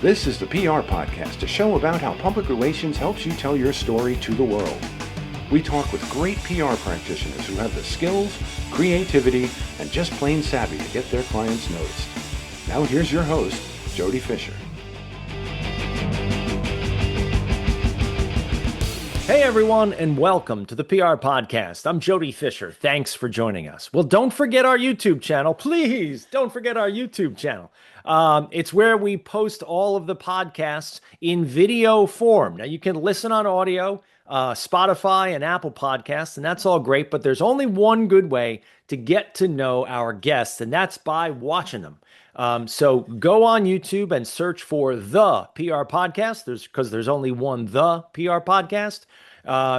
This is the PR Podcast, a show about how public relations helps you tell your story to the world. We talk with great PR practitioners who have the skills, creativity, and just plain savvy to get their clients noticed. Now here's your host, Jody Fisher. Hey everyone, and welcome to the PR Podcast. I'm Jody Fisher. Thanks for joining us. Well, don't forget our YouTube channel. Please don't forget our YouTube channel. It's where we post all of the podcasts in video form. Now, you can listen on audio, Spotify and Apple Podcasts, and that's all great, but there's only one good way to get to know our guests, and that's by watching them. So go on YouTube and search for the PR Podcast. Because there's only one the PR Podcast.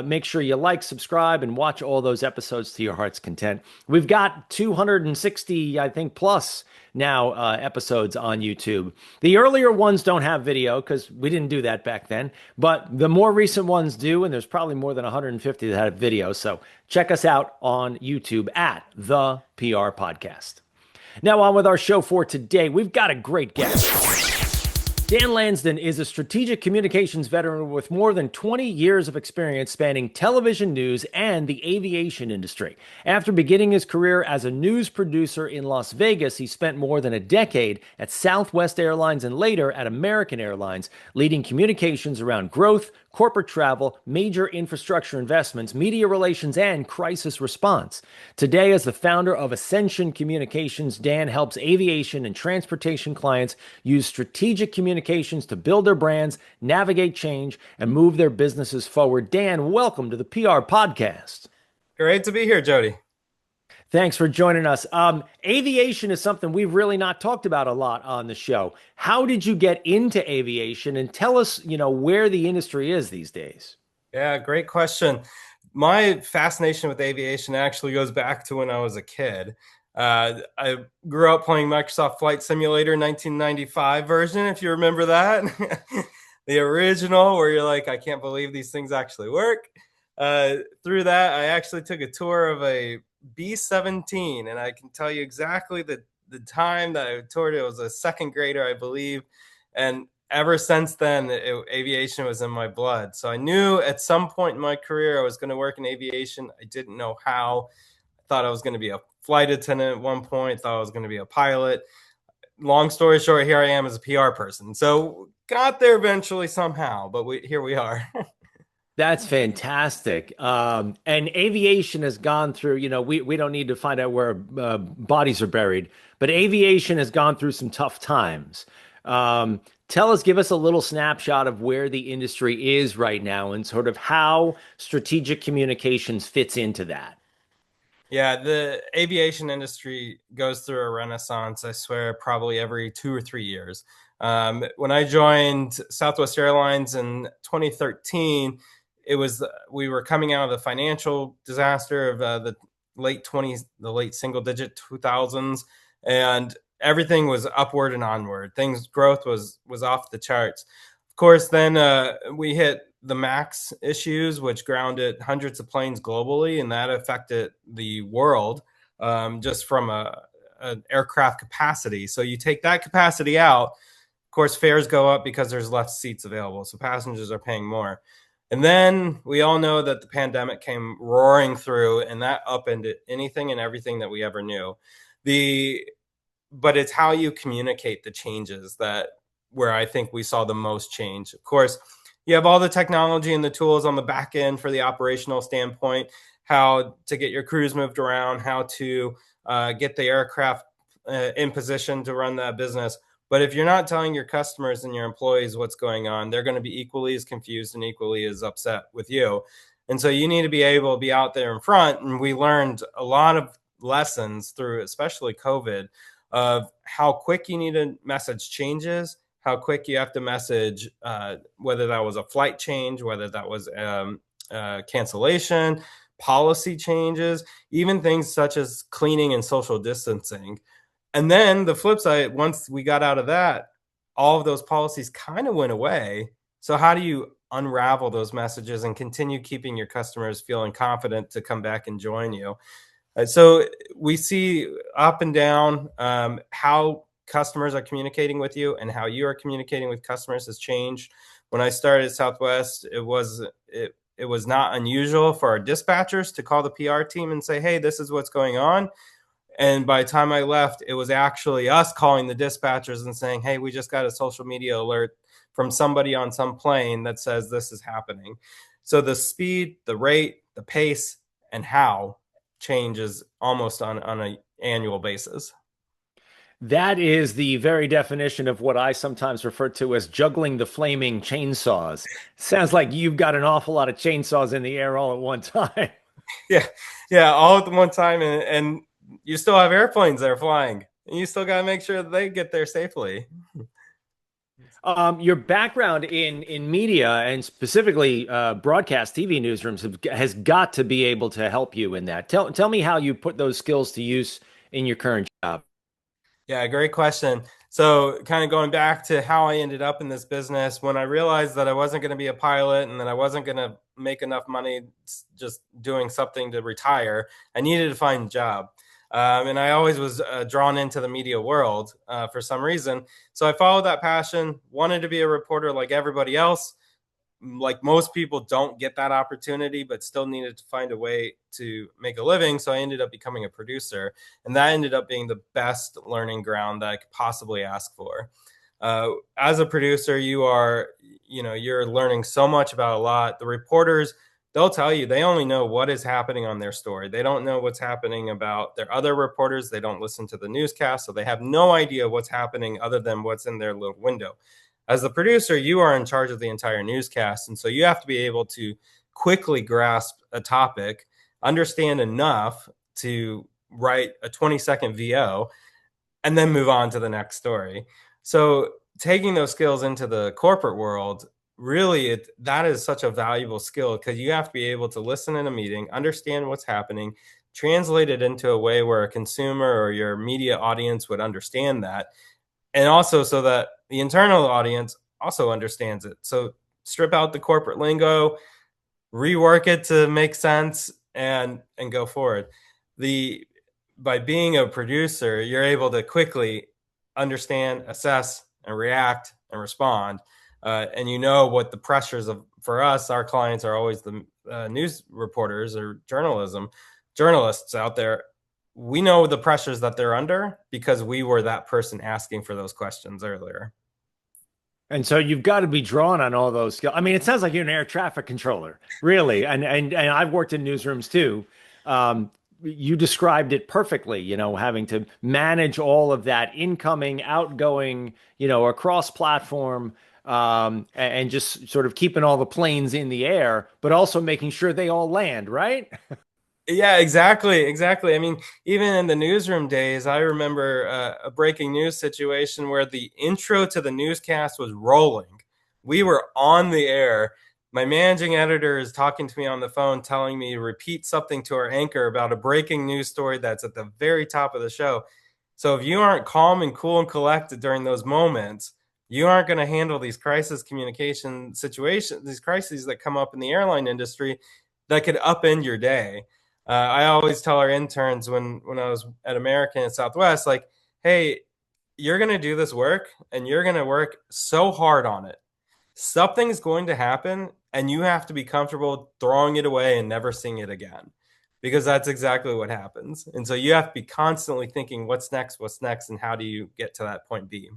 Make sure you like, subscribe, and watch all those episodes to your heart's content. We've got 260, I think, plus now episodes on YouTube. The earlier ones don't have video because we didn't do that back then, but the more recent ones do, and there's probably more than 150 that have video. So check us out on YouTube at the PR Podcast. Now on with our show for today. We've got a great guest. Dan Landson is a strategic communications veteran with more than 20 years of experience spanning television news and the aviation industry. After beginning his career as a news producer in Las Vegas, he spent more than a decade at Southwest Airlines and later at American Airlines, leading communications around growth, corporate travel, major infrastructure investments, media relations, and crisis response. Today, as the founder of Ascension Communications, Dan helps aviation and transportation clients use strategic communications to build their brands, navigate change, and move their businesses forward. Dan, welcome to the PR Podcast. Great to be here, Jody. Thanks for joining us. Aviation is something we've really not talked about a lot on the show. How did you get into aviation? And tell us, where the industry is these days. Yeah, great question. My fascination with aviation actually goes back to when I was a kid. I grew up playing Microsoft Flight Simulator 1995 version, if you remember that. The original, where you're like, I can't believe these things actually work. Through that, I actually took a tour of a B-17, and I can tell you exactly the time that I toured. It was a second grader, I believe, and ever since then, aviation was in my blood. So I knew at some point in my career I was going to work in aviation. I didn't know how. I thought I was going to be a flight attendant at one point, thought I was going to be a pilot. Long story short, here I am as a PR person. So got there eventually somehow, but here we are. That's fantastic. And aviation has gone through, we don't need to find out where bodies are buried, but aviation has gone through some tough times. Give us a little snapshot of where the industry is right now and sort of how strategic communications fits into that. Yeah, the aviation industry goes through a renaissance, I swear, probably every 2 or 3 years. When I joined Southwest Airlines in 2013, we were coming out of the financial disaster of the late single digit 2000s, and everything was upward and onward. Growth was off the charts. Of course, then we hit the MAX issues, which grounded hundreds of planes globally, and that affected the world just from an aircraft capacity. So you take that capacity out, of course, fares go up because there's less seats available, so passengers are paying more. And then we all know that the pandemic came roaring through, and that upended anything and everything that we ever knew. But it's how you communicate the changes where I think we saw the most change. Of course, you have all the technology and the tools on the back end for the operational standpoint, how to get your crews moved around, how to get the aircraft in position to run that business. But if you're not telling your customers and your employees what's going on, they're going to be equally as confused and equally as upset with you. And so you need to be able to be out there in front. And we learned a lot of lessons through, especially COVID, of how quick you need to message changes, how quick you have to message, whether that was a flight change, whether that was cancellation, policy changes, even things such as cleaning and social distancing. And then the flip side, once we got out of that, all of those policies kind of went away. So how do you unravel those messages and continue keeping your customers feeling confident to come back and join you? So we see up and down how customers are communicating with you and how you are communicating with customers has changed. When I started at Southwest, it was not unusual for our dispatchers to call the PR team and say, hey, this is what's going on. And by the time I left, it was actually us calling the dispatchers and saying, hey, we just got a social media alert from somebody on some plane that says this is happening. So the speed, the rate, the pace, and how changes almost on an annual basis. That is the very definition of what I sometimes refer to as juggling the flaming chainsaws. Sounds like you've got an awful lot of chainsaws in the air all at one time. Yeah, all at the one time, and you still have airplanes that are flying, and you still got to make sure that they get there safely. Your background in media and specifically broadcast TV newsrooms has got to be able to help you in that. Tell me how you put those skills to use in your current job. Yeah, great question. So kind of going back to how I ended up in this business, when I realized that I wasn't going to be a pilot and that I wasn't going to make enough money just doing something to retire, I needed to find a job. And I always was drawn into the media world for some reason. So I followed that passion, wanted to be a reporter like everybody else. Like most people don't get that opportunity, but still needed to find a way to make a living. So I ended up becoming a producer, and that ended up being the best learning ground that I could possibly ask for. As a producer, you're learning so much about a lot. The reporters, they'll tell you they only know what is happening on their story. They don't know what's happening about their other reporters. They don't listen to the newscast, so they have no idea what's happening other than what's in their little window. As the producer, you are in charge of the entire newscast. And so you have to be able to quickly grasp a topic, understand enough to write a 20-second VO, and then move on to the next story. So taking those skills into the corporate world, really, that is such a valuable skill because you have to be able to listen in a meeting, understand what's happening, translate it into a way where a consumer or your media audience would understand that. And also so that the internal audience also understands it. So strip out the corporate lingo, rework it to make sense, and go forward. By being a producer, you're able to quickly understand, assess, and react and respond. And you know what the pressures for us, our clients are always the news reporters or journalists out there. We know the pressures that they're under because we were that person asking for those questions earlier. And so you've got to be drawn on all those skills. I mean, it sounds like you're an air traffic controller, really. And I've worked in newsrooms too. You described it perfectly, having to manage all of that incoming, outgoing, across platform, and just sort of keeping all the planes in the air, but also making sure they all land, right? Yeah, exactly. I mean, even in the newsroom days, I remember a breaking news situation where the intro to the newscast was rolling. We were on the air. My managing editor is talking to me on the phone, telling me to repeat something to our anchor about a breaking news story that's at the very top of the show. So if you aren't calm and cool and collected during those moments, you aren't going to handle these crisis communication situations, these crises that come up in the airline industry that could upend your day. I always tell our interns when I was at American and Southwest, like, hey, you're going to do this work and you're going to work so hard on it. Something's going to happen and you have to be comfortable throwing it away and never seeing it again, because that's exactly what happens. And so you have to be constantly thinking, what's next, and how do you get to that point B?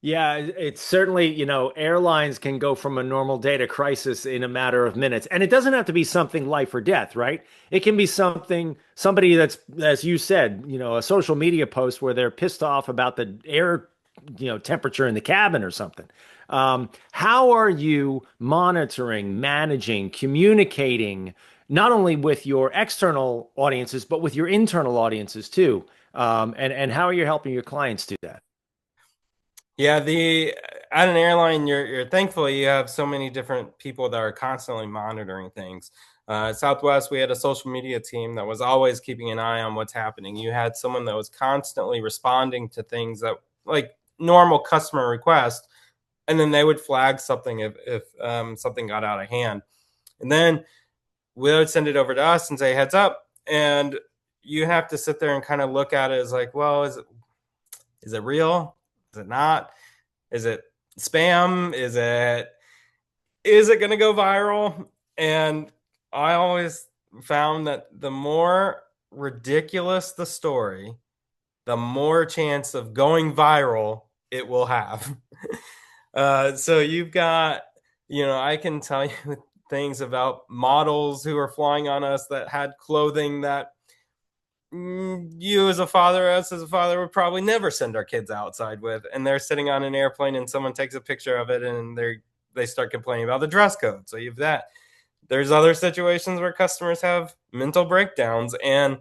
Yeah, it's certainly, airlines can go from a normal day to crisis in a matter of minutes. And it doesn't have to be something life or death, right? It can be somebody that's, as you said, a social media post where they're pissed off about the air, temperature in the cabin or something. How are you monitoring, managing, communicating, not only with your external audiences, but with your internal audiences too? And how are you helping your clients do that? Yeah, at an airline, you're thankfully you have so many different people that are constantly monitoring things. At Southwest, we had a social media team that was always keeping an eye on what's happening. You had someone that was constantly responding to things that like normal customer requests, and then they would flag something if something got out of hand, and then we would send it over to us and say heads up, and you have to sit there and kind of look at it as like, well, Is it real? Is it not? Is it spam? Is it going to go viral? And I always found that the more ridiculous the story, the more chance of going viral it will have. So you've got, I can tell you things about models who are flying on us that had clothing that you as a father, us as a father, would probably never send our kids outside with. And they're sitting on an airplane and someone takes a picture of it and they start complaining about the dress code. So you've that. There's other situations where customers have mental breakdowns and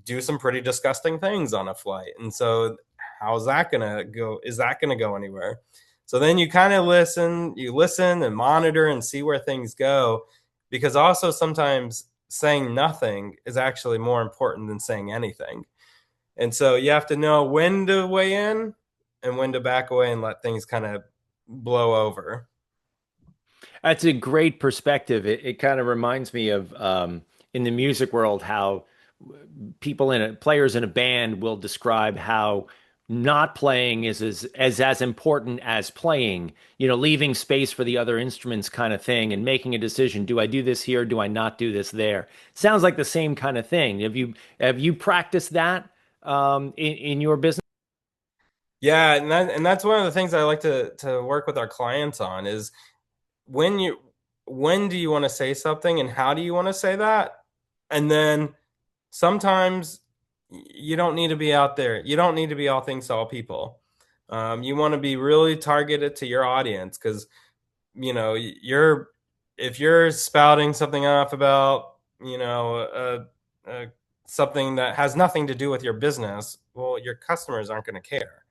do some pretty disgusting things on a flight. And so how's that going to go? Is that going to go anywhere? So then you kind of you listen and monitor and see where things go, because also sometimes saying nothing is actually more important than saying anything. And so you have to know when to weigh in and when to back away and let things kind of blow over. That's a great perspective. It kind of reminds me of in the music world how players in a band will describe how not playing is as important as playing, leaving space for the other instruments kind of thing and making a decision. Do I do this here? Do I not do this there? Sounds like the same kind of thing. Have you practiced that in your business? Yeah, and that's one of the things I like to work with our clients on is when do you want to say something and how do you want to say that? And then sometimes you don't need to be out there. You don't need to be all things to all people. You want to be really targeted to your audience, because if you're spouting something off about something that has nothing to do with your business, well, your customers aren't going to care.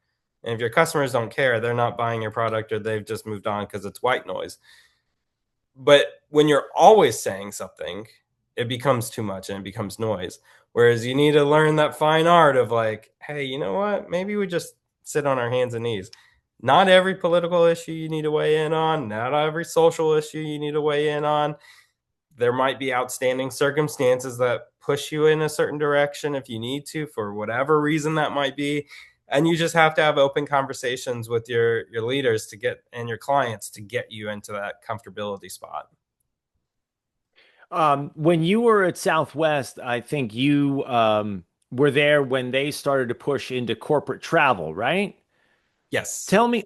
And if your customers don't care, they're not buying your product, or they've just moved on because it's white noise. But when you're always saying something, it becomes too much and it becomes noise. Whereas you need to learn that fine art of like, hey, you know what? Maybe we just sit on our hands and knees. Not every political issue you need to weigh in on. Not every social issue you need to weigh in on. There might be outstanding circumstances that push you in a certain direction if you need to, for whatever reason that might be. And you just have to have open conversations with your leaders and your clients to get you into that comfortability spot. When you were at Southwest, I think you were there when they started to push into corporate travel, right? Yes. Tell me,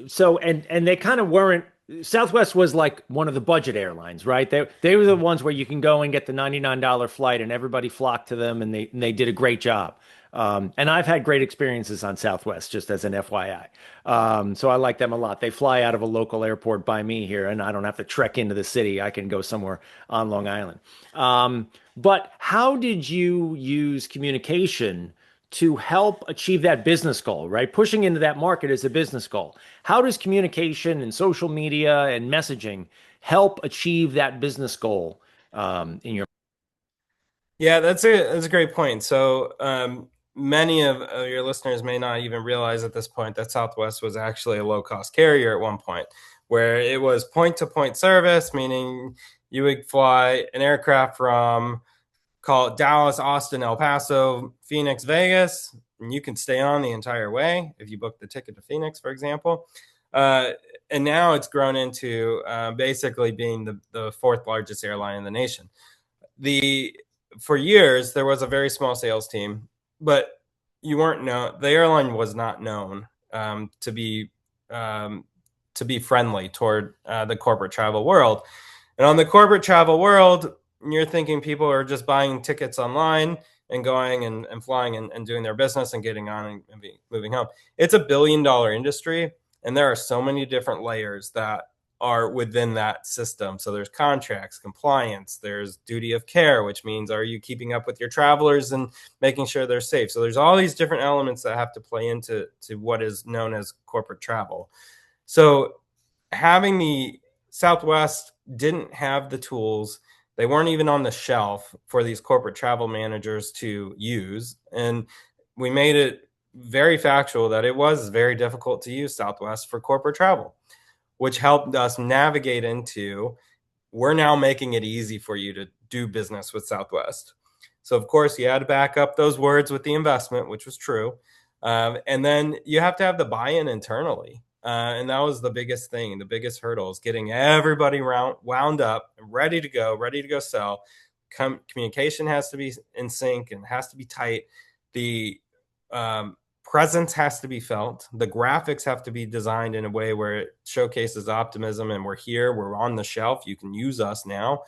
so and they kind of weren't. Southwest was like one of the budget airlines, right? They were the ones where you can go and get the $99 flight, and everybody flocked to them, and they did a great job. And I've had great experiences on Southwest, just as an FYI. So I like them a lot. They fly out of a local airport by me here, and I don't have to trek into the city. I can go somewhere on Long Island. But how did you use communication to help achieve that business goal, right? Pushing into that market is a business goal. How does communication and social media and messaging help achieve that business goal in your? Yeah, that's a great point. So many of your listeners may not even realize at this point that Southwest was actually a low-cost carrier at one point, where it was point-to-point service, meaning you would fly an aircraft from, call it Dallas, Austin, El Paso, Phoenix, Vegas, and you can stay on the entire way if you book the ticket to Phoenix, for example. And now it's grown into basically being the fourth largest airline in the nation. For years, there was a very small sales team, but the airline was not known to be friendly toward the corporate travel world. And on the corporate travel world, you're thinking people are just buying tickets online and going and flying and doing their business and getting on and moving home. It's $1 billion industry, and there are so many different layers that are within that system. So there's contracts, compliance, there's duty of care, which means are you keeping up with your travelers and making sure they're safe? So there's all these different elements that have to play into what is known as corporate travel. So having the Southwest didn't have the tools. They weren't even on the shelf for these corporate travel managers to use. And we made it very factual that it was very difficult to use Southwest for corporate travel, which helped us navigate into, we're now making it easy for you to do business with Southwest. So, of course, you had to back up those words with the investment, which was true. And then you have to have the buy-in internally. And that was the biggest thing, the biggest hurdle is getting everybody wound up, ready to go sell. Communication has to be in sync and has to be tight. The presence has to be felt. The graphics have to be designed in a way where it showcases optimism and we're here, we're on the shelf, you can use us now.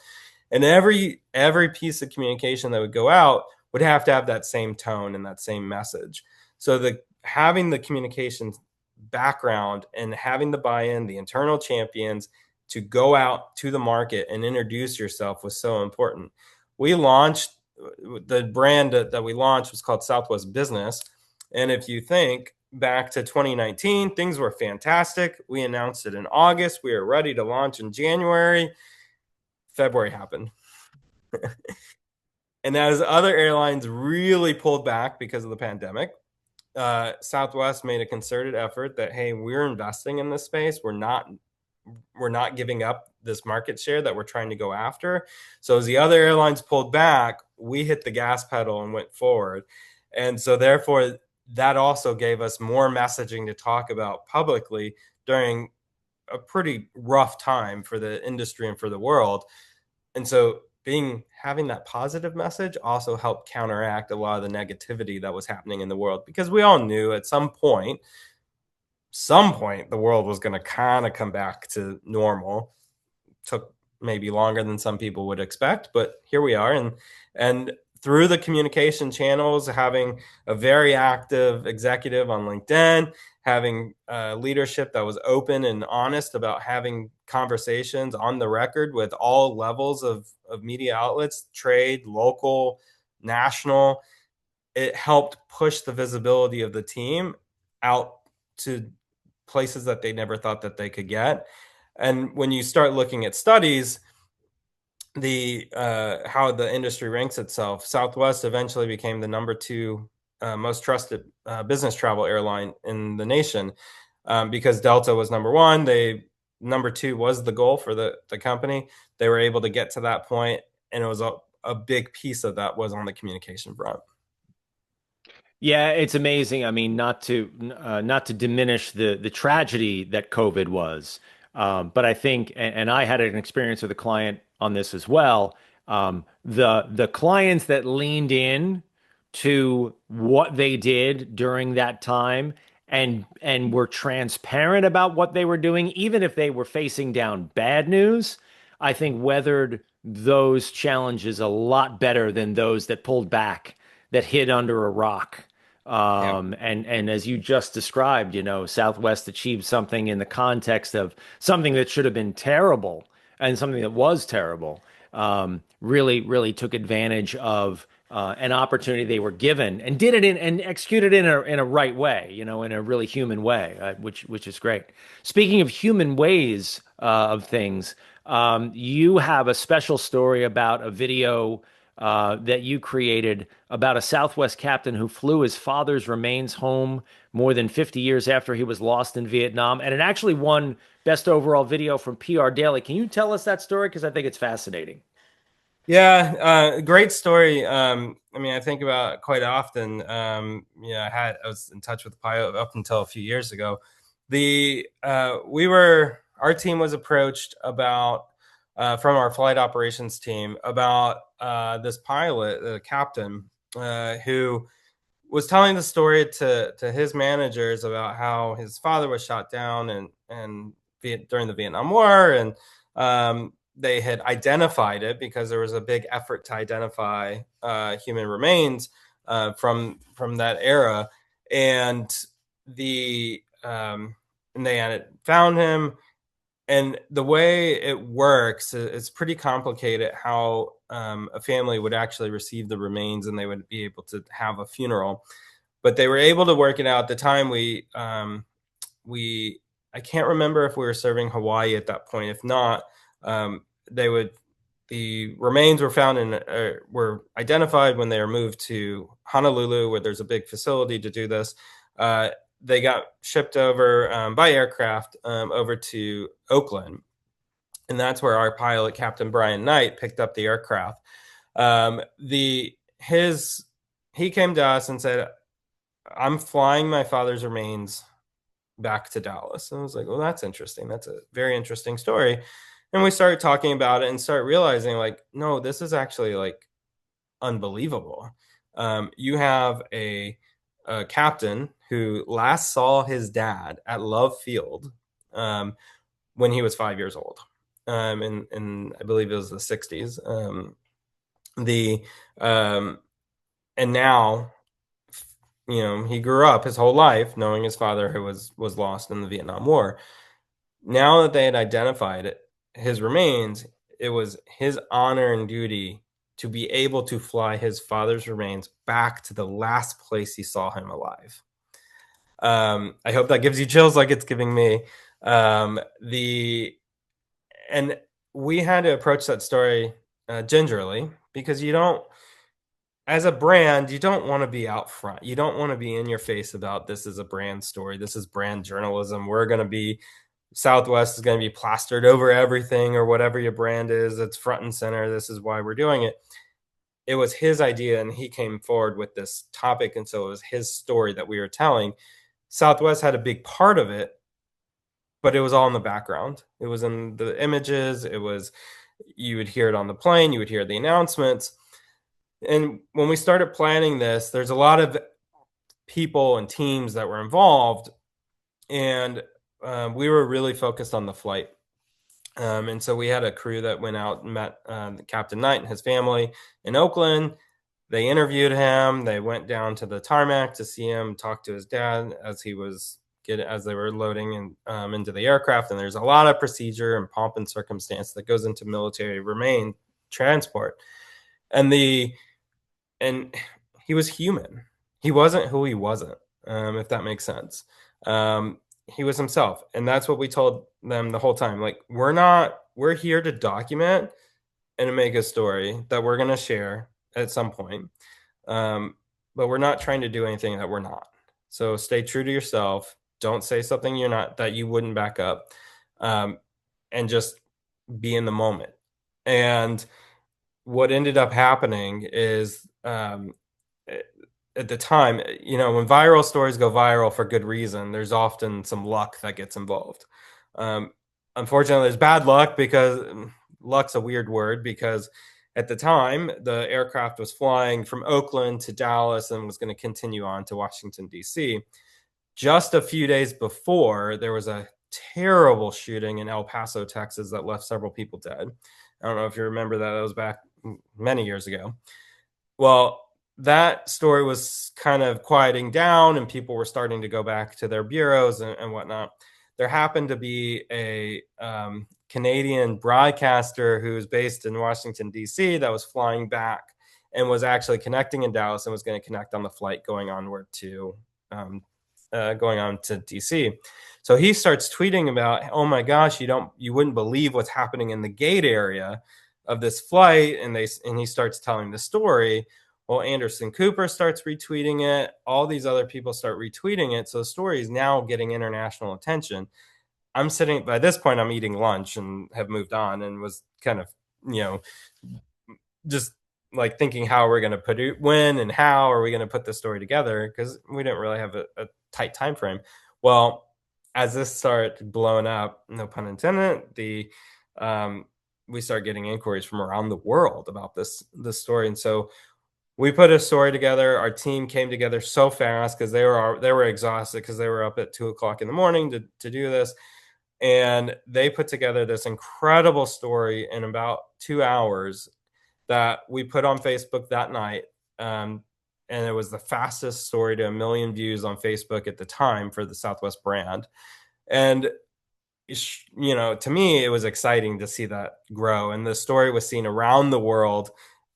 And every piece of communication that would go out would have to have that same tone and that same message. So having the communication background and having the buy-in, the internal champions to go out to the market and introduce yourself was so important. The brand that we launched was called Southwest Business. And if you think back to 2019, things were fantastic. We announced it in August. We were ready to launch in January. February happened. And as other airlines really pulled back because of the pandemic, Southwest made a concerted effort that, hey, we're investing in this space. We're not giving up this market share that we're trying to go after. So as the other airlines pulled back, we hit the gas pedal and went forward. And so therefore, that also gave us more messaging to talk about publicly during a pretty rough time for the industry and for the world. And so having that positive message also helped counteract a lot of the negativity that was happening in the world, because we all knew at some point the world was going to kind of come back to normal. Took maybe longer than some people would expect, but here we are. And through the communication channels, having a very active executive on LinkedIn, having leadership that was open and honest about having conversations on the record with all levels of media outlets, trade, local, national, it helped push the visibility of the team out to places that they never thought that they could get. And when you start looking at studies, how the industry ranks itself, Southwest eventually became the number 2 most trusted business travel airline in the nation, because Delta was number 1. Number 2 was the goal for the company. They were able to get to that point, and it was a big piece of that was on the communication front. Yeah, it's amazing. I mean, not to diminish the tragedy that COVID was, but I think, and I had an experience with a client on this as well. The clients that leaned in to what they did during that time and were transparent about what they were doing, even if they were facing down bad news, I think weathered those challenges a lot better than those that pulled back, that hid under a rock. And as you just described, Southwest achieved something in the context of something that should have been terrible and something that was terrible. Really took advantage of an opportunity they were given and did it and executed it in a right way, in a really human way, which is great. Speaking of human ways of things, you have a special story about a video that you created about a Southwest captain who flew his father's remains home more than 50 years after he was lost in Vietnam. And it actually won Best Overall Video from PR Daily. Can you tell us that story? Because I think it's fascinating. Yeah, great story. I mean, I think about it quite often. I was in touch with the pilot up until a few years ago. Our team was approached about from our flight operations team about this pilot, the captain, who was telling the story to his managers about how his father was shot down and during the Vietnam War, and they had identified it because there was a big effort to identify human remains from that era, and they had found him. And the way it works, it's pretty complicated how a family would actually receive the remains and they would be able to have a funeral. But they were able to work it out. At the time, I can't remember if we were serving Hawaii at that point. If not, the remains were found were identified when they were moved to Honolulu, where there's a big facility to do this. They got shipped over by aircraft over to Oakland. And that's where our pilot, Captain Brian Knight, picked up the aircraft. He came to us and said, I'm flying my father's remains back to Dallas. And I was like, well, that's interesting. That's a very interesting story. And we started talking about it and start realizing, like, no, this is actually like unbelievable. You have a captain who last saw his dad at Love Field when he was 5 years old. In I believe it was the 60s. The and now, he grew up his whole life knowing his father who was lost in the Vietnam War. Now that they had identified his remains, it was his honor and duty to be able to fly his father's remains back to the last place he saw him alive. I hope that gives you chills like it's giving me. And we had to approach that story gingerly, because as a brand, you don't want to be out front. You don't want to be in your face about, this is a brand story. This is brand journalism. Southwest is going to be plastered over everything, or whatever your brand is. It's front and center. This is why we're doing it. It was his idea, and he came forward with this topic. And so it was his story that we were telling. Southwest had a big part of it, but it was all in the background. It was in the images. You would hear it on the plane. You would hear the announcements. And when we started planning this, there's a lot of people and teams that were involved. And we were really focused on the flight. And so we had a crew that went out and met Captain Knight and his family in Oakland. They interviewed him. They went down to the tarmac to see him, talk to his dad as they were loading into the aircraft. And there's a lot of procedure and pomp and circumstance that goes into military remain transport. And he was human. He wasn't who he wasn't, if that makes sense. He was himself. And that's what we told them the whole time. Like, we're here to document and to make a story that we're going to share at some point. But we're not trying to do anything that we're not. So stay true to yourself. Don't say something that you wouldn't back up, and just be in the moment. And what ended up happening is, at the time, when viral stories go viral for good reason, there's often some luck that gets involved. Unfortunately, there's bad luck, because luck's a weird word, because at the time, the aircraft was flying from Oakland to Dallas and was going to continue on to Washington, D.C. Just a few days before, there was a terrible shooting in El Paso, Texas, that left several people dead. I don't know if you remember that. That was back many years ago. Well, that story was kind of quieting down, and people were starting to go back to their bureaus and whatnot. There happened to be a Canadian broadcaster who was based in Washington, D.C., that was flying back and was actually connecting in Dallas and was going to connect on the flight going on to D.C. So he starts tweeting about, oh my gosh, you wouldn't believe what's happening in the gate area of this flight, and he starts telling the story. Well, Anderson Cooper starts retweeting it. All these other people start retweeting it. So the story is now getting international attention. By this point, I'm eating lunch and have moved on, and was kind of, just like thinking, how are we going to put it, when and how are we going to put the story together? Because we didn't really have a tight time frame. Well, as this started blowing up, no pun intended, we started getting inquiries from around the world about this story. And so we put a story together. Our team came together so fast, because they were exhausted, because they were up at 2:00 in the morning to do this. And they put together this incredible story in about 2 hours that we put on Facebook that night. And it was the fastest story to 1 million views on Facebook at the time for the Southwest brand. And, to me, it was exciting to see that grow. And the story was seen around the world.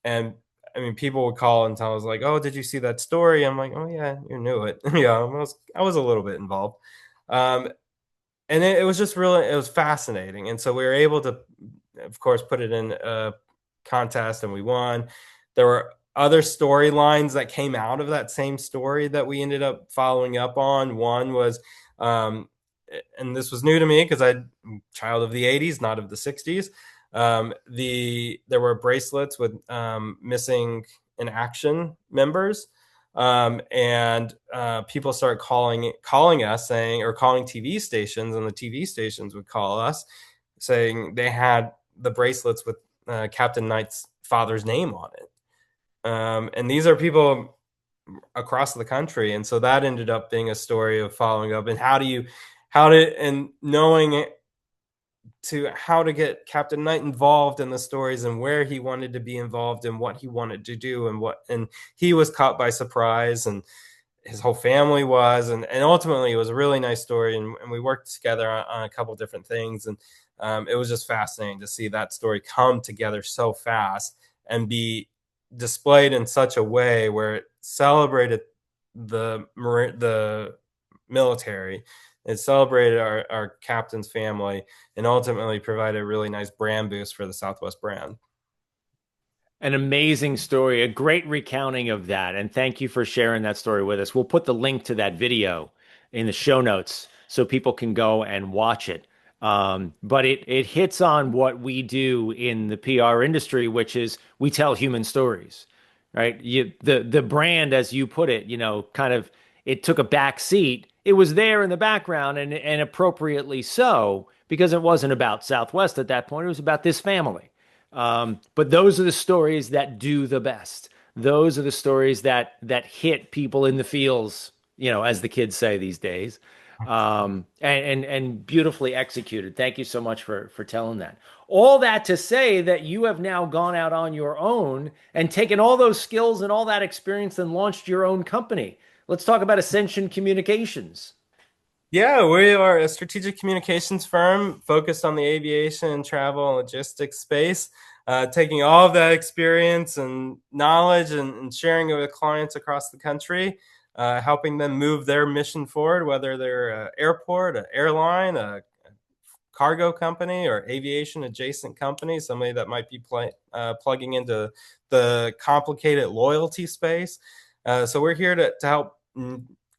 And I mean, people would call and tell us, like, oh, did you see that story? I'm like, oh yeah, you knew it. Yeah, I was a little bit involved. And it was just it was fascinating. And so we were able to, of course, put it in a contest, and we won. There were other storylines that came out of that same story that we ended up following up on. One was, and this was new to me, because I'm a child of the 80s, not of the 60s. There were bracelets with missing in action members And people started calling us saying, or calling TV stations, and the TV stations would call us saying they had the bracelets with Captain Knight's father's name on it. And these are people across the country. And so that ended up being a story of following up and knowing how to get Captain Knight involved in the stories and where he wanted to be involved and what he wanted to do and he was caught by surprise and his whole family was, and ultimately it was a really nice story. And we worked together on a couple different things. And it was just fascinating to see that story come together so fast and be displayed in such a way where it celebrated the military, it celebrated our captain's family, and ultimately provided a really nice brand boost for the Southwest brand. An amazing story, a great recounting of that. And thank you for sharing that story with us. We'll put the link to that video in the show notes so people can go and watch it. But it hits on what we do in the PR industry, which is we tell human stories, right? The brand, as you put it, kind of it took a back seat. It was there in the background and appropriately so, because it wasn't about Southwest at that point. It was about this family. But those are the stories that do the best. Those are the stories that hit people in the feels, as the kids say these days. And beautifully executed. Thank you so much for telling that. All that to say that you have now gone out on your own and taken all those skills and all that experience and launched your own company. Let's talk about Ascension Communications. Yeah, we are a strategic communications firm focused on the aviation and travel and logistics space, taking all of that experience and knowledge and sharing it with clients across the country, helping them move their mission forward, whether they're an airport, an airline, a cargo company, or aviation adjacent company, somebody that might be plugging into the complicated loyalty space. So we're here to help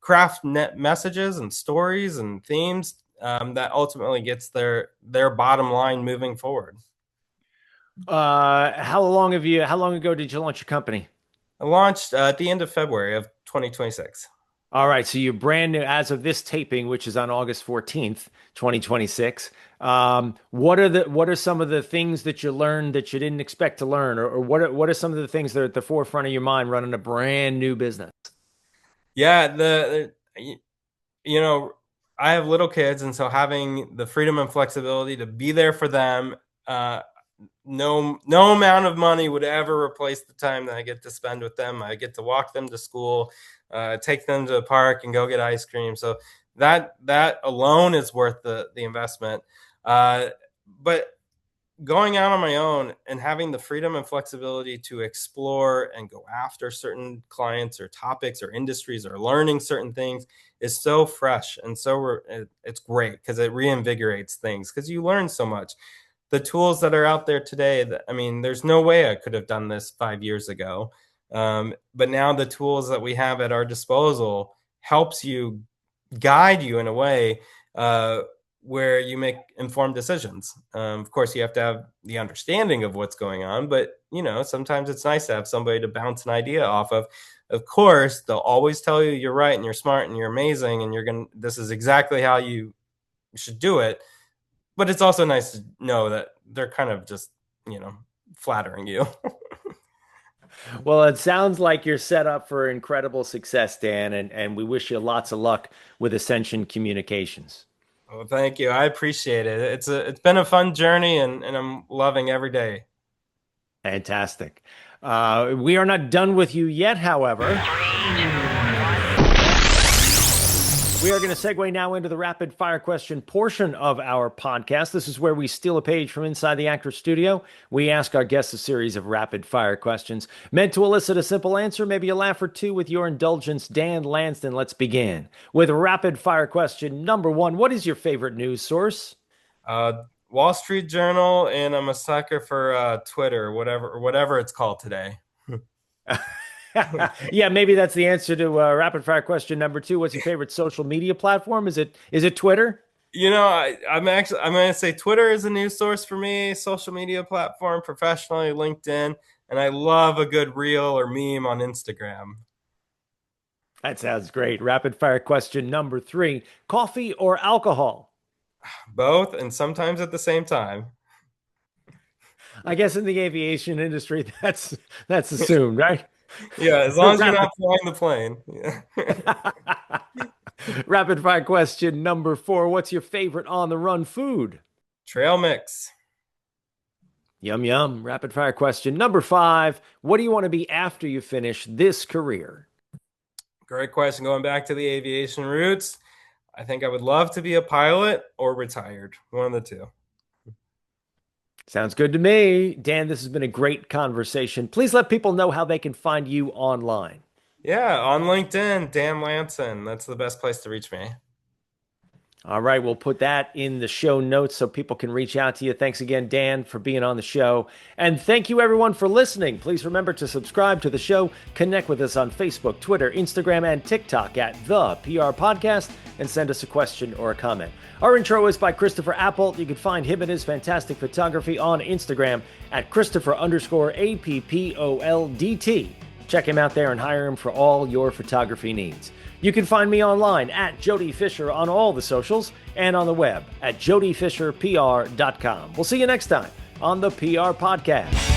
craft net messages and stories and themes that ultimately gets their bottom line moving forward. How long ago did you launch your company? I launched at the end of February of 2026. All right, so you're brand new as of this taping, which is on August 14th, 2026. What are some of the things that you learned that you didn't expect to learn, or what are some of the things that are at the forefront of your mind running a brand new business? Yeah, I have little kids, and so having the freedom and flexibility to be there for them, no amount of money would ever replace the time that I get to spend with them. I get to walk them to school, take them to the park, and go get ice cream. So that alone is worth the investment. But going out on my own and having the freedom and flexibility to explore and go after certain clients or topics or industries or learning certain things is so fresh. And so it's great because it reinvigorates things because you learn so much. The tools that are out there today, there's no way I could have done this 5 years ago. But now the tools that we have at our disposal helps you, guide you in a way where you make informed decisions. Of course, you have to have the understanding of what's going on, but sometimes it's nice to have somebody to bounce an idea off of. Of course, they'll always tell you you're right and you're smart and you're amazing and this is exactly how you should do it. But it's also nice to know that they're kind of just, flattering you. Well, it sounds like you're set up for incredible success, Dan, and we wish you lots of luck with Ascension Communications. Well, thank you. I appreciate it. It's been a fun journey and I'm loving every day. Fantastic. We are not done with you yet, however. We are going to segue now into the rapid fire question portion of our podcast. This is where we steal a page from inside the actor studio. We ask our guests a series of rapid fire questions meant to elicit a simple answer, maybe a laugh or two. With your indulgence, Dan Landson, let's begin with rapid fire question number one. What is your favorite news source? Wall Street Journal, and I'm a sucker for Twitter, whatever it's called today. Yeah, maybe that's the answer to rapid fire question number two. What's your favorite social media platform? Is it Twitter? I'm going to say Twitter is a news source for me, social media platform, professionally, LinkedIn, and I love a good reel or meme on Instagram. That sounds great. Rapid fire question number 3, coffee or alcohol? Both, and sometimes at the same time. I guess in the aviation industry, that's assumed, right? Yeah, as long as you're not flying the plane. Yeah. Rapid fire question number 4, what's your favorite on the run food? Trail mix. Yum, yum. Rapid fire question number 5, what do you want to be after you finish this career? Great question. Going back to the aviation roots, I think I would love to be a pilot or retired. One of the two. Sounds good to me. Dan, this has been a great conversation. Please let people know how they can find you online. Yeah, on LinkedIn, Dan Landson. That's the best place to reach me. All right, we'll put that in the show notes so people can reach out to you. Thanks again, Dan, for being on the show. And thank you, everyone, for listening. Please remember to subscribe to the show. Connect with us on Facebook, Twitter, Instagram, and TikTok at The PR Podcast, and send us a question or a comment. Our intro is by Christopher Appold. You can find him and his fantastic photography on Instagram at Christopher_APPOLDT. Check him out there and hire him for all your photography needs. You can find me online at Jody Fisher on all the socials and on the web at jodyfisherpr.com. We'll see you next time on the PR Podcast.